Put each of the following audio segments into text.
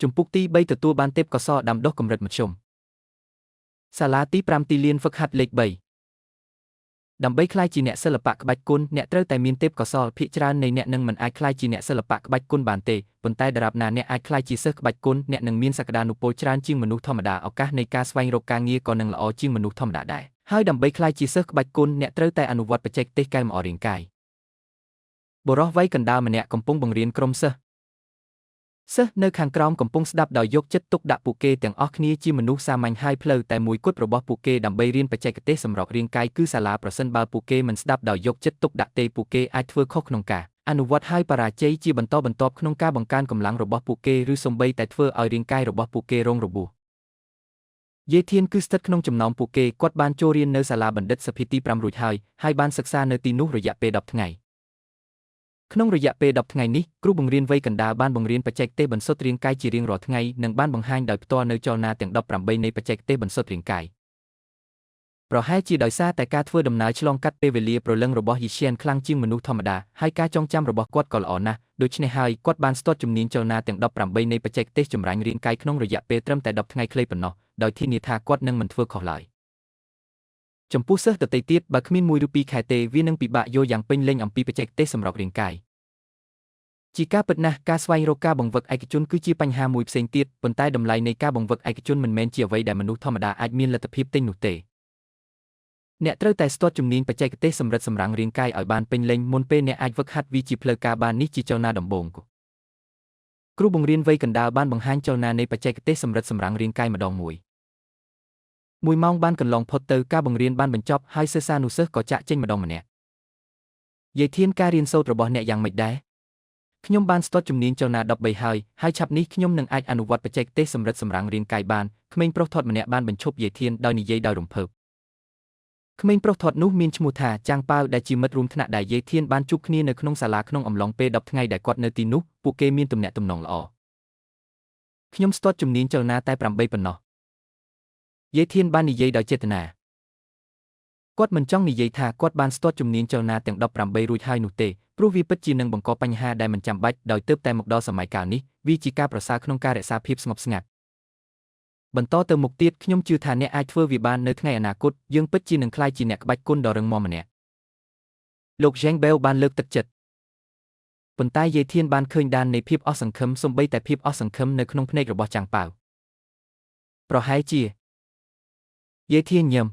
ជំពូកទី3ទទួលបានទេពកោសល្យដាំដុះកម្រិតមធ្យមសាលាទី5ទីលានហ្វឹកហាត់លេខ3ដើម្បីក្លាយជាអ្នកសិល្បៈក្បាច់គុនអ្នកត្រូវតែមានទេពកោសល្យភាគច្រើននៃអ្នកនឹងមិនអាចក្លាយជាអ្នកសិល្បៈក្បាច់គុនបានទេប៉ុន្តែដរាបណាអ្នកអាចក្លាយជាសិស្សក្បាច់គុនអ្នកនឹងមានសក្តានុពលច្រើនជាងមនុស្សធម្មតាឱកាសនៃការស្វែងរកការងារក៏នឹងល្អជាងមនុស្សធម្មតាដែរហើយដើម្បីក្លាយជាសិស្សក្បាច់គុនអ្នកត្រូវតែអនុវត្តបច្ចេកទេសកែលម្អរាងកាយបុរសវ័យកណ្ដាលម្នាក់កំពុងបង្រៀនក្រុមសិស្សនៅខាងក្រោមកំពុងស្ដាប់ដោយយកចិត្តទុកដាក់ពួកគេទាំងអស់គ្នាជាមនុស្សសាមញ្ញហើយផ្លូវតែមួយគត់របស់ពួកគេដើម្បីរៀនបច្ចេកទេសសម្រាប់រាងកាយគឺសាលាប្រសិនបើពួកគេមិនស្ដាប់ដោយយកចិត្តទុកដាក់ទេពួកគេអាចធ្វើខុសក្នុងការអនុវត្តហើយបរាជ័យជាបន្តបន្ទាប់ក្នុងការបង្កើនកម្លាំងរបស់ពួកគេឬសូម្បីតែធ្វើឲ្យរាងកាយរបស់ពួកគេរងរបួសយាយធានគឺស្ថិតក្នុងចំណោមពួកគេគាត់បានចូលរៀននៅសាលាបណ្ឌិតសភាទី5រួចហើយបានសិក្សានៅទីនោះរយៈពេល10ថ្ងៃក្នុងរយៈពេល10ថ្ងៃនេះគ្រូបង្រៀនវ័យកណ្ដាលបានបង្រៀនបច្ចេកទេសបន្សុទ្ធរាងកាយជារៀងរាល់ថ្ងៃនិងបានបង្ហាញដោយផ្ទាល់នៅចលនាទាំង18នៃបច្ចេកទេសបន្សុទ្ធរាងកាយប្រហែលជាដោយសារតែការធ្វើដំណើរឆ្លងកាត់ពេលវេលាព្រលឹងរបស់យីឈៀនខ្លាំងជាងមនុស្សធម្មតាហើយការចងចាំរបស់គាត់ក៏ល្អណាស់ដូច្នេះហើយគាត់បានស្ទាត់ជំនាញចលនាទាំង18នៃបច្ចេកទេសចម្រាញ់រាងកាយក្នុងរយៈពេលត្រឹមតែ10ថ្ងៃខ្លីប៉ុណ្ណោះដោយធានាថាគាត់នឹងមិនធ្វើខុសឡើយចំពោះសិស្សដទៃទៀតបើគ្មាន1ឬ2ខែទេវានឹងពិបាកយល់យ៉ាងពេញលេញអំពីបច្ចេកទេសសម្រាប់រាងកាយជាការពិតណាស់ការស្វែងរកការបង្វឹកឯកជនគឺជាបញ្ហាមួយផ្សេងទៀតប៉ុន្តែតម្លៃនៃការបង្វឹកឯកជនមិនមែនជាអ្វីដែលមនុស្សធម្មតាអាចមានលទ្ធភាពទិញនោះទេអ្នកត្រូវតែស្ទាត់ជំនាញបច្ចេកទេសសម្រិតសម្រាំងរាងកាយឲ្យបានពេញលេញមុនពេលអ្នកអាចហ្វឹកហាត់វាជាផ្លូវការបាននេះជាចលនាដំបូងគ្រូបង្រៀនវ័យកណ្ដាលបានបង្ហាញចលនានៃបច្ចេកទេសសម្រិតសម្រាំងរាងកាយម្ដងមួយ1ម៉ោងបានកន្លងផុតទៅការបង្រៀនបានបញ្ចប់ហើយសិស្សានុសិស្សក៏ចាក់ចេញម្ដងម្នាក់យាយធានការរៀនសូត្ររបស់អ្នកយ៉ាងម៉េចដែរខ្ញុំបានស្ទាត់ជំនាញចលនា13ហើយឆាប់នេះខ្ញុំនឹងអាចអនុវត្តបច្ចេកទេសសម្រិតសម្រាំងរាងកាយបានក្មេងប្រុសធាត់ម្នាក់បានបញ្ឈប់យាយធានដោយនិយាយដោយរំភើបក្មេងប្រុសធាត់នោះមានឈ្មោះថាចាងប៉ាវដែលជាមិត្តរួមថ្នាក់ដែលយាយធានបានជួបគ្នានៅក្នុងសាលាក្នុងអំឡុងពេល10ថ្ងៃដែលគាត់នៅទីនោះពួកគេមានទំនាក់ទំនងល្អខ្ញុំស្ទាត់ជំនាញចលនាតែ8ប៉ុណ្ណោះយាយធានបាននិយាយដោយចេតនាគាត់មិនចង់និយាយថាគាត់បានស្ទាត់ជំនាញចលនាទាំង18រួចហើយនោះទេព្រោះវាពិតជានឹងបង្កបញ្ហាដែលមិនចាំបាច់ដោយទើបតែមកដល់សម័យកាលនេះវាជាការប្រសើរក្នុងការរក្សាភាពស្ងប់ស្ងាត់បន្តទៅមុខទៀតខ្ញុំជឿថាអ្នកអាចធ្វើវាបាននៅថ្ងៃអនាគតយើងពិតជានឹងក្លាយជាអ្នកក្បាច់គុនដ៏រឹងមាំម្នាក់លោក Zhang Bell បានលើកទឹកចិត្តប៉ុន្តែយាយធានបានឃើញដាននៃភាពអស់សង្ឃឹមសូម្បីតែភាពអស់សង្ឃឹមនៅក្នុងភ្នែករបស់ចាងប៉ាវប្រហែលជាយាយធានញឹម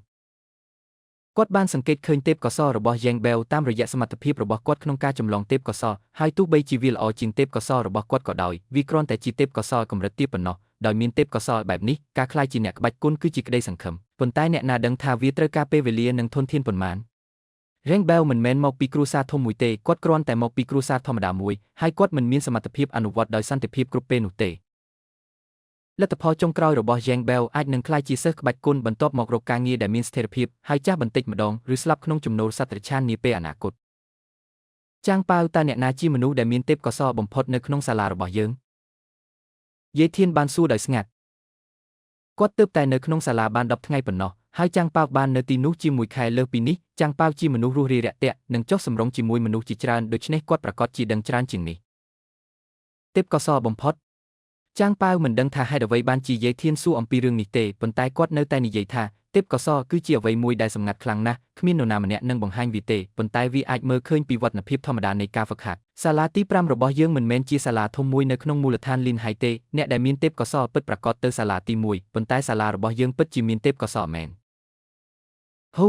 គាត់បានសង្កេតឃើញទេពកោសល្យរបស់ Zhang Bell តាមរយៈសមត្ថភាពរបស់គាត់ក្នុងការចម្លងទេពកោសល្យហើយទោះបីជាវាល្អជាងទេពកោសល្យរបស់គាត់ក៏ដោយវាគ្រាន់តែជាទេពកោសល្យកម្រិតទាបប៉ុណ្ណោះដោយមានទេពកោសល្យបែបនេះការក្លាយជាអ្នកក្បាច់គុនគឺជាក្តីសង្ឃឹមប៉ុន្តែអ្នកណាដឹងថាវាត្រូវការពេលវេលានិងធនធានប៉ុន្មាន Zhang Bell មិនមែនមកពីគ្រួសារធំមួយទេគាត់គ្រាន់តែមកពីគ្រួសារធម្មតាមួយហើយគាត់មិនមានសមត្ថភាពអនុវត្តដោយសន្តិភាពគ្រប់ពេលនោះទេលទ្ធផលចុងក្រោយរបស់ Zhang Bell អាចនឹងក្លាយជាសិស្សក្បាច់គុនបន្ទាប់មករកការងារដែលមានស្ថិរភាពហើយចាស់បន្តិចម្ដងឬស្លាប់ក្នុងជំនោរសត្វត្រឆាននាពេលអនាគតចាងប៉ាវតើអ្នកណាជាមនុស្សដែលមានទេពកោសល្យបំផុតនៅក្នុងសាលារបស់យើងយាយធានបានសួរដោយស្ងាត់គាត់ទើបតែនៅក្នុងសាលាបាន10ថ្ងៃប៉ុណ្ណោះហើយចាងប៉ាវបាននៅទីនោះជាមួយខែលើសពីនេះចាងប៉ាវជាមនុស្សរស់រាយរាក់ទាក់និងចុះសម្រុងជាមួយមនុស្សជាច្រើនដូច្នេះគាត់ប្រកាសជាដឹងច្រើនជាងនេះទេពកោសល្យបំផុតចាងប៉ាវមិនដឹងថាហេតុអ្វីបានជាយាយធានសួរអំពីរឿងនេះទេប៉ុន្តែគាត់នៅតែនិយាយថាទេពកោសល្យគឺជាអ្វីមួយដែលសម្ងាត់ខ្លាំងណាស់គ្មាននរណាម្នាក់នឹងបង្ហាញវាទេប៉ុន្តែវាអាចមើលឃើញពីវឌ្ឍនភាពធម្មតានៃការហ្វឹកហាត់សាលាទី5របស់យើងមិនមែនជាសាលាធំមួយនៅក្នុងមូលដ្ឋានលីនហៃទេអ្នកដែលមានទេពកោសល្យពិតប្រាកដទៅសាលាទី1ប៉ុន្តែសាលារបស់យើងពិតជាមានទេពកោសល្យមែនហូ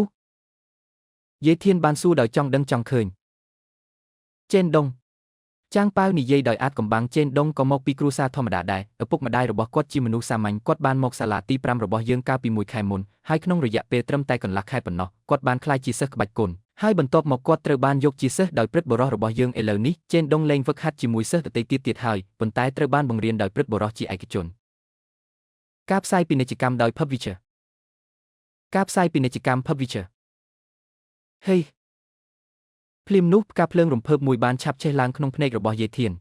យាយធានបានសួរដោយចង់ដឹងចង់ឃើញចេនដុងចាងប៉ាវនិយាយដោយអាចកំបាំងចេនដុងក៏មកពីគ្រួសារធម្មតាដែរឪពុកម្ដាយរបស់គាត់ជាមនុស្សសាមញ្ញគាត់បានមកសាលាទី5របស់យើងកាលពី1ខែមុនហើយក្នុងរយៈពេលត្រឹមតែកន្លះខែប៉ុណ្ណោះគាត់បានក្លាយជាសិស្សក្បាច់គុនហើយបន្ទាប់មកគាត់ត្រូវបានយកជាសិស្សដោយព្រឹទ្ធបុរសរបស់យើងឥឡូវនេះចេនដុងលែងហ្វឹកហាត់ជាមួយសិស្សដទៃទៀតហើយប៉ុន្តែត្រូវបានបង្រៀនដោយព្រឹទ្ធបុរសជាឯកជនការផ្សាយពាណិជ្ជកម្មដោយ Publisher ការផ្សាយពាណិជ្ជកម្ម Publisher ហេភ្លាមនោះផ្កាភ្លើងរំភើបមួយបានឆាប់ឆេះឡើងក្នុងភ្នែករបស់យាយធាន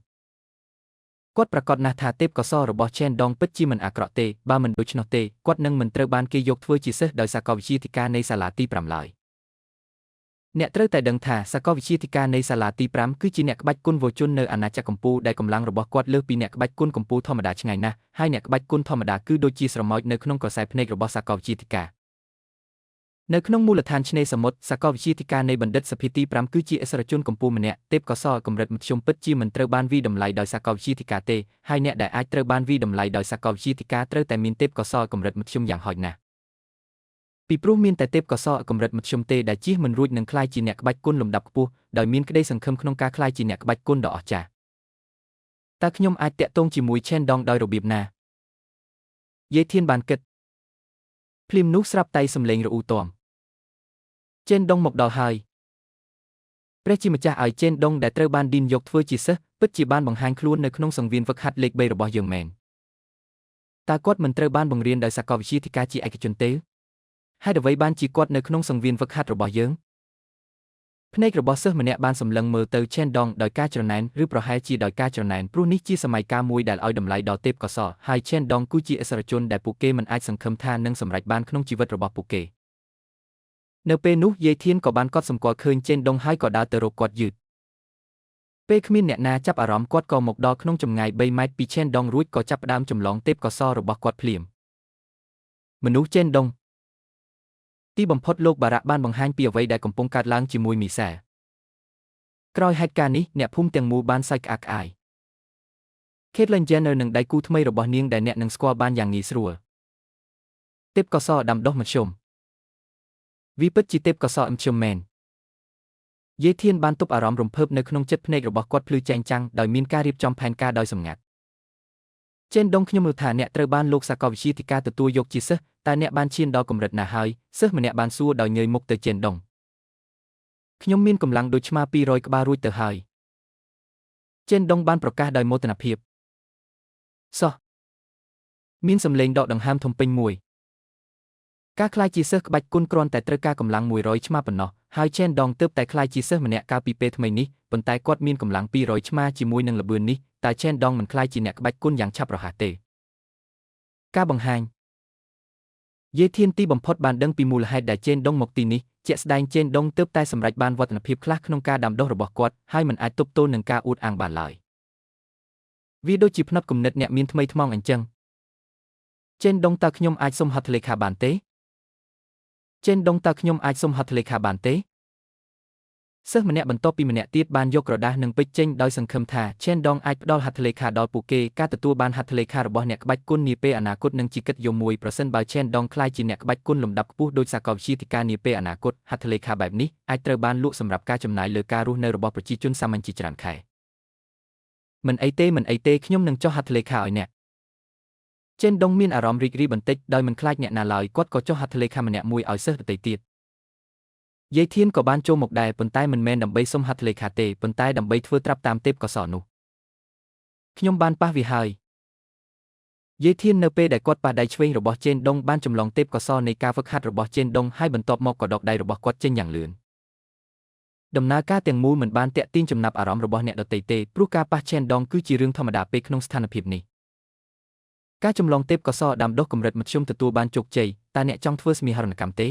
គាត់ប្រកាសណាស់ថាទេពកោសល្យរបស់ចេនដុងពិតជាមិនអាក្រក់ទេបើមិនដូច្នោះទេគាត់នឹងមិនត្រូវបានគេយកធ្វើជាសិស្សដោយសាកលវិទ្យាធិការនៃសាលាទី5ឡើយ អ្នកត្រូវតែដឹងថាសាកលវិទ្យាធិការនៃសាលាទី5គឺជាអ្នកក្បាច់គុនវជននៅអាណាចក្រកម្ពុជាដែលកម្លាំងរបស់គាត់លើសពីអ្នកក្បាច់គុនកម្ពុជាធម្មតាឆ្ងាយណាស់ហើយអ្នកក្បាច់គុនធម្មតាគឺដូចជាស្រមោចនៅក្នុងក្រសែភ្នែករបស់សាកលវិទ្យាធិការនៅក្នុងមូលដ្ឋានឆ្នេរសមុទ្រសាកលវិទ្យាធិការនៃបណ្ឌិតសភាទី5គឺជាឥស្សរជនកម្ពុជាម្នាក់ទេពកោសល្យកម្រិតមធ្យមពិតជាមិនត្រូវបានវិតម្លៃដោយសាកលវិទ្យាធិការទេហើយអ្នកដែលអាចត្រូវបានវិតម្លៃដោយសាកលវិទ្យាធិការត្រូវតែមានទេពកោសល្យកម្រិតមធ្យមយ៉ាងហោចណាស់ពីព្រោះមានតែទេពកោសល្យកម្រិតមធ្យមទេដែលជៀសមិនរួចនឹងក្លាយជាអ្នកក្បាច់គុនលំដាប់ខ្ពស់ដោយមានក្តីសង្ឃឹមក្នុងការក្លាយជាអ្នកក្បាច់គុនដ៏អស្ចារ្យតើខ្ញុំអាចតាក់ទងជាមួយ Chen Dong ដោយរបៀបណាយាយធានបានគិតភ្លាមនោះស្រាប់តែសំឡេងរអ៊ូទាំChen Dong មកដល់ហើយព្រះជាម្ចាស់ឲ្យ Chen Dong ដែលត្រូវបានឌីនយកធ្វើជាសិស្សពិតជាបានបង្ហាញខ្លួននៅក្នុងសង្វៀនហ្វឹកហាត់លេខ3របស់យើងមែនតើគាត់មិនត្រូវបានបង្រៀនដោយសាកលវិទ្យាធិការជាឯកជនទេហេតុអ្វីបានជាគាត់នៅក្នុងសង្វៀនហ្វឹកហាត់របស់យើងភ្នែករបស់សិស្សម្នាក់បានសម្លឹងមើលទៅ Chen Dong ដោយការច្រណែនឬប្រហែលជាដោយការច្រណែនព្រោះនេះជាសម័យកាលមួយដែលឲ្យតម្លៃដល់ទេពកោសល្យហើយ Chen Dong គឺជាឥស្សរជនដែលពួកគេមិនអាចសង្ឃឹមថានឹងសម្រេចបានក្នុងជីវិតរបស់ពួកគេនៅពេលនោះយាយធានក៏បានកត់សម្គាល់ឃើញ Chen Dong ហើយក៏ដើរទៅរកគាត់យឺតពេលគ្មានអ្នកណាចាប់អារម្មណ៍គាត់ក៏មកដល់ក្នុងចម្ងាយ3ម៉ែត្រពី Chen Dong រួចក៏ចាប់ផ្ដើមចម្លងទេពកោសល្យរបស់គាត់ភ្លាមមនុស្ស Chen Dongទីបំផុតលោកបារ៉ាក់បានបង្ហាញពីអ្វីដែលកំពុងកើតឡើងជាមួយមីសាក្រោយហេតុការណ៍នេះអ្នកភូមិទាំងមូលបានសើចក្អាកក្អាយ Caitlyn Jenner នឹងដៃគូថ្មីរបស់នាងដែលអ្នកនឹងស្គាល់បានយ៉ាងងាយស្រួលទេពកោសល្យដាំដុះមធ្យមវាពិតជាទេពកោសល្យមធ្យមមែនយាយធានបានទប់អារម្មណ៍រំភើបនៅក្នុងចិត្តភ្នែករបស់គាត់ភ្លឺចែងចាំងដោយមានការរៀបចំផែនការដោយសម្ងាត់Chen Dongខ្ញុំមើលថាអ្នកត្រូវបានលោកសាកលវិទ្យាធិការទទួលយកជាសិស្សតែអ្នកបានឈានដល់កម្រិតណាហើយសិស្សម្នាក់បានសួរដោយងើយមុខទៅ Chen Dong ខ្ញុំមានកម្លាំងដូចឆ្មា200ក្បាលរួចទៅហើយ Chen Dong បានប្រកាសដោយមោទនភាពសោះមានសម្លេងដកដង្ហើមធំពេញមួយការក្លាយជាសិស្សក្បាច់គុនគ្រាន់តែត្រូវការកម្លាំង100ឆ្មាប៉ុណ្ណោះហើយ Chen Dong ទើបតែក្លាយជាសិស្សម្នាក់កាលពីពេលថ្មីនេះប៉ុន្តែគាត់មានកម្លាំង200ឆ្មាជាមួយនឹងល្បឿននេះតែ Chen Dong មិនក្លាយជាអ្នកក្បាច់គុនយ៉ាងឆាប់រហ័សទេការបង្ហាញយាយធានទីបំផុតបានដឹងពីមូលហេតុដែល Chen Dong មកទីនេះជាក់ស្ដែង Chen Dong ទើបតែសម្រេចបានវឌ្ឍនភាពខ្លះក្នុងការដាំដុះរបស់គាត់ហើយមិនអាចទប់ទល់នឹងការអួតអាងបានឡើយវាដូចជាផ្នត់គំនិតអ្នកមានថ្មីថ្មោងអញ្ចឹង Chen Dong តើខ្ញុំអាចសុំហត្ថលេខាបានទេChen Dong តើខ្ញុំអាចសុំហត្ថលេខាបានទេសិស្សម្នាក់បន្ទាប់ពីម្នាក់ទៀតបានយកក្រដាសនិងពេជ្រចេញដោយសង្ឃឹមថា Chen Dong អាចផ្ដល់ហត្ថលេខាដល់ពួកគេការទទួលបានហត្ថលេខារបស់អ្នកក្បាច់គុននាពេលអនាគតនឹងជាកិត្តិយសមួយប្រសិនបើ Chen Dong ក្លាយជាអ្នកក្បាច់គុនលំដាប់ខ្ពស់ដោយសាកលវិទ្យាធិការនាពេលអនាគតហត្ថលេខាបែបនេះអាចត្រូវបានលក់សម្រាប់ការចំណាយលើការរស់នៅរបស់ប្រជាជនសាមញ្ញជាច្រើនខែមិនអីទេខ្ញុំនឹងចុះហត្ថលេខាឲ្យអ្នកChen Dong មានអារម្មណ៍រីករាយបន្តិចដោយមិនខ្លាចអ្នកណាឡើយគាត់ក៏ចុះហត្ថលេខាម្នាក់មួយឲ្យសិស្សដទៃទៀតយាយធានក៏បានចូលមកដែរប៉ុន្តែមិនមែនដើម្បីសុំហត្ថលេខាទេប៉ុន្តែដើម្បីធ្វើត្រាប់តាមទេពកោសល្យនោះខ្ញុំបានប៉ះវាហើយយាយធាននៅពេលដែលគាត់ប៉ះដៃឆ្វេងរបស់ Chen Dong បានចម្លងទេពកោសល្យនៃការហ្វឹកហាត់របស់ Chen Dong ហើយបន្ទាប់មកក៏ដកដៃរបស់គាត់ចេញយ៉ាងលឿនដំណើរការទាំងមូលមិនបានទាក់ទាញចំណាប់អារម្មណ៍របស់អ្នកដទៃទេព្រោះការប៉ះ Chen Dong គឺជារឿងធម្មតាពេកក្នុងស្ថានភាពនេះការចម្លងទេពកោសល្យដាំដុះកម្រិតមធ្យមទទួលបានជោគជ័យតើអ្នកចង់ធ្វើសមាហរណកម្មទេ